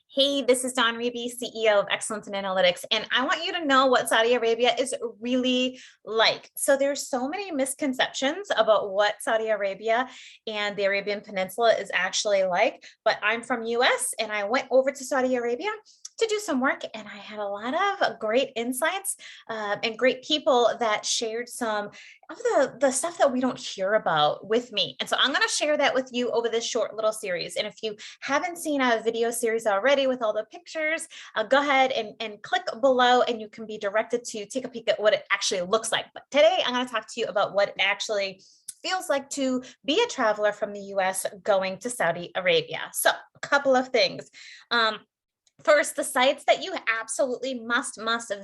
Hey, this is Dawn Reby, CEO of Excellence in Analytics, and I want you to know what Saudi Arabia is really like. So there's so many misconceptions about what Saudi Arabia and the Arabian Peninsula is actually like, but I'm from US and I went over to Saudi Arabia to do some work, and I had a lot of great insights and great people that shared some of the stuff that we don't hear about with me. And so I'm going to share that with you over this short little series. And if you haven't seen a video series already with all the pictures, go ahead and click below and you can be directed to take a peek at what it actually looks like. But today I'm going to talk to you about what it actually feels like to be a traveler from the US going to Saudi Arabia. So a couple of things. First, the sites that you absolutely must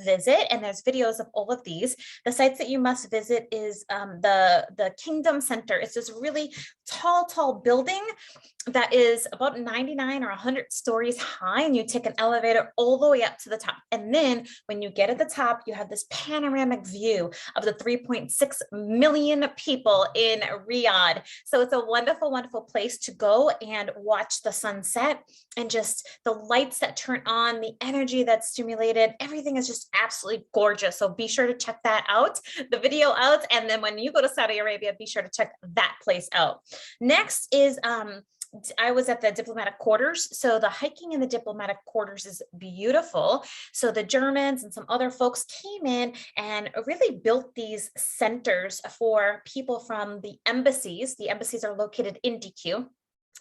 visit, and there's videos of all of these. The sites that you must visit is the Kingdom Center. It's this really tall building that is about 99 or 100 stories high, and you take an elevator all the way up to the top. And then when you get at the top, you have this panoramic view of the 3.6 million people in Riyadh. So it's a wonderful place to go and watch the sunset, and just the lights that turn on, the energy that's stimulated, everything is just absolutely gorgeous. So be sure to check that out, the video out. And then when you go to Saudi Arabia, be sure to check that place out. Next is, I was at the diplomatic quarters. So the hiking in the diplomatic quarters is beautiful. So the Germans and some other folks came in and really built these centers for people from the embassies. The embassies are located in DQ,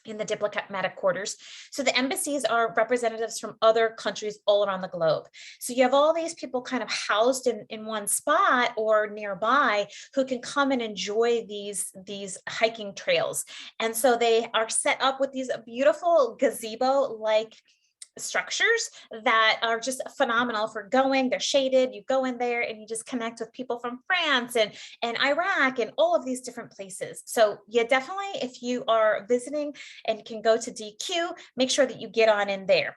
in the diplomatic quarters. So the embassies are representatives from other countries all around the globe. So you have all these people kind of housed in one spot or nearby who can come and enjoy these hiking trails. And so they are set up with these beautiful gazebo-like structures that are just phenomenal for going. They're shaded. You go in there and you just connect with people from France and Iraq and all of these different places. So yeah, definitely, if you are visiting and can go to DQ, make sure that you get on in there.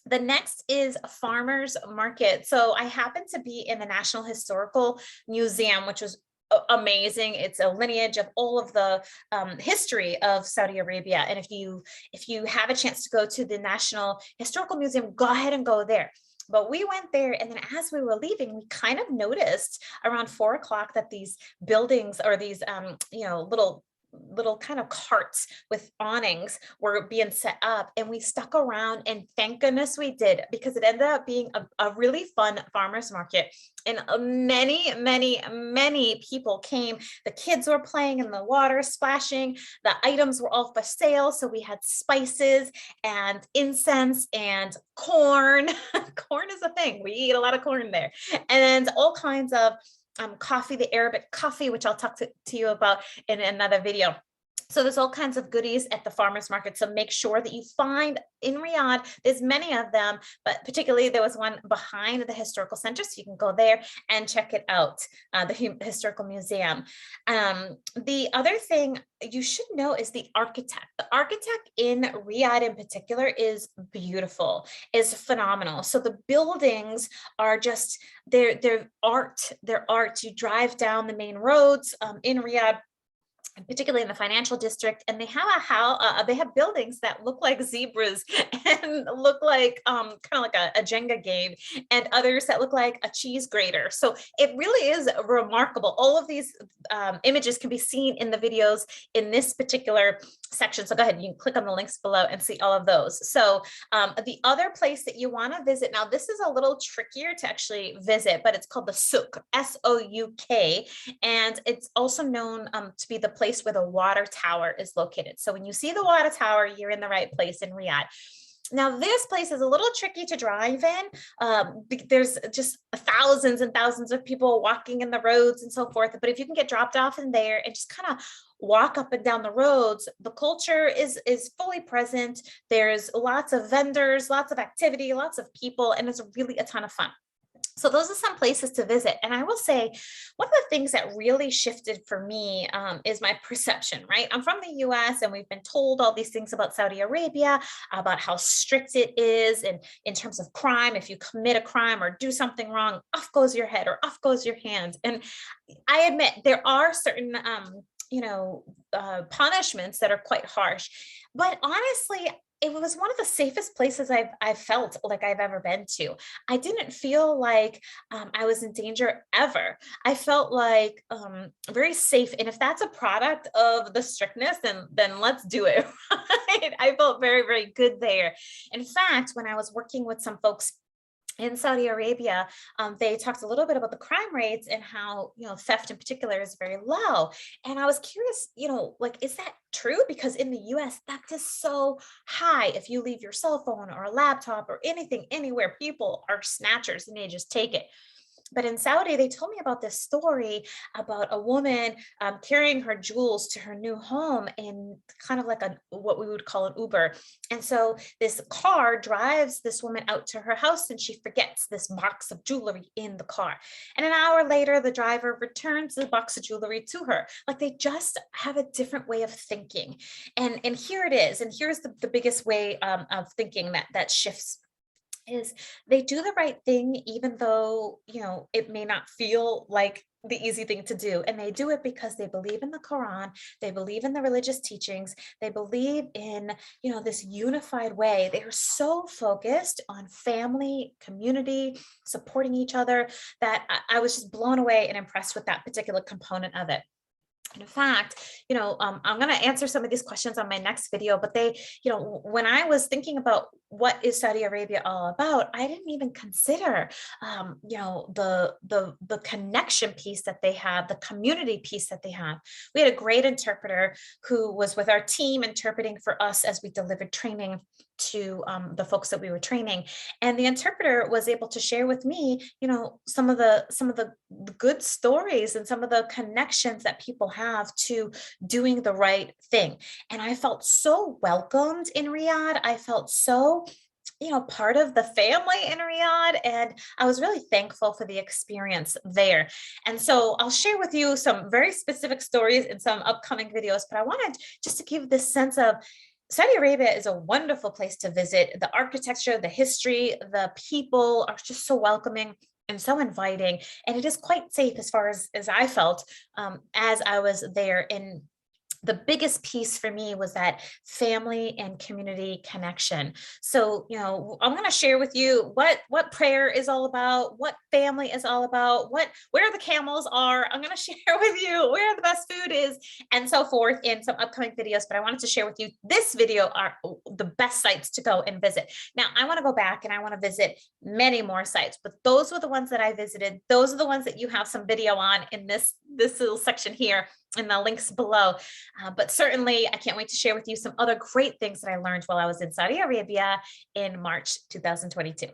The next is a farmers market. So I happen to be in the National Historical Museum, which was amazing. It's a lineage of all of the history of Saudi Arabia. And if you have a chance to go to the National Historical Museum, go ahead and go there. But we went there, and then as we were leaving, we kind of noticed around 4 o'clock that these buildings, or these little kind of carts with awnings were being set up, and we stuck around, and thank goodness we did, because it ended up being a really fun farmers market. And many people came. The kids were playing in the water, splashing. The items were all for sale. So we had spices and incense and corn. Corn is a thing. We eat a lot of corn there. And all kinds of coffee, the Arabic coffee, which I'll talk to you about in another video. So there's all kinds of goodies at the farmers market. So make sure that you find in Riyadh, there's many of them, but particularly there was one behind the historical center. So you can go there and check it out, the historical museum. The other thing you should know is the architect. The architect in Riyadh in particular is beautiful, is phenomenal. So the buildings are just, they're art. You drive down the main roads in Riyadh, particularly in the financial district, and they have buildings that look like zebras and look like kind of like a Jenga game, and others that look like a cheese grater. So it really is remarkable. All of these images can be seen in the videos in this particular section. So go ahead, you can click on the links below and see all of those. So the other place that you want to visit, now this is a little trickier to actually visit, but it's called the Souk, S-O-U-K, and it's also known to be the place where the water tower is located. So when you see the water tower, you're in the right place in Riyadh. Now, this place is a little tricky to drive in. There's just thousands and thousands of people walking in the roads and so forth. But if you can get dropped off in there and just kind of walk up and down the roads, the culture is fully present. There's lots of vendors, lots of activity, lots of people, and it's really a ton of fun. So those are some places to visit. And I will say, one of the things that really shifted for me is my perception, right? I'm from the US, and we've been told all these things about Saudi Arabia, about how strict it is, and in terms of crime, if you commit a crime or do something wrong, off goes your head or off goes your hand. And I admit there are certain punishments that are quite harsh. But honestly, it was one of the safest places I've felt like I've ever been to. I didn't feel like I was in danger ever. I felt like very safe. And if that's a product of the strictness, then let's do it. Right? I felt very, very good there. In fact, when I was working with some folks in Saudi Arabia, they talked a little bit about the crime rates and how, theft in particular is very low. And I was curious, like, is that true? Because in the US, theft is so high. If you leave your cell phone or a laptop or anything anywhere, people are snatchers and they just take it. But in Saudi, they told me about this story about a woman carrying her jewels to her new home in kind of like a what we would call an Uber. And so this car drives this woman out to her house and she forgets this box of jewelry in the car. And an hour later, the driver returns the box of jewelry to her. Like they just have a different way of thinking. And here it is. And here's the biggest way of thinking that shifts is they do the right thing even though it may not feel like the easy thing to do, and they do it because they believe in the Quran, they believe in the religious teachings, they believe in this unified way. They are so focused on family, community, supporting each other, that I was just blown away and impressed with that particular component of it. In fact, I'm going to answer some of these questions on my next video, but when I was thinking about what is Saudi Arabia all about, I didn't even consider, the connection piece that they have, the community piece that they have. We had a great interpreter who was with our team interpreting for us as we delivered training to the folks that we were training, and the interpreter was able to share with me some of the good stories and some of the connections that people have to doing the right thing. And I felt so welcomed in Riyadh. I felt so part of the family in Riyadh. And I was really thankful for the experience there. And so I'll share with you some very specific stories in some upcoming videos, but I wanted just to give this sense of Saudi Arabia is a wonderful place to visit. The architecture, the history, the people are just so welcoming and so inviting. And it is quite safe as far as I felt as I was there. And the biggest piece for me was that family and community connection. So, I'm going to share with you what prayer is all about, what family is all about, where the camels are. I'm going to share with you where the best food is, and so forth in some upcoming videos. But I wanted to share with you this video are the best sites to go and visit. Now, I want to go back and I want to visit many more sites, but those were the ones that I visited. Those are the ones that you have some video on in this little section here, in the links below. But certainly, I can't wait to share with you some other great things that I learned while I was in Saudi Arabia in March 2022.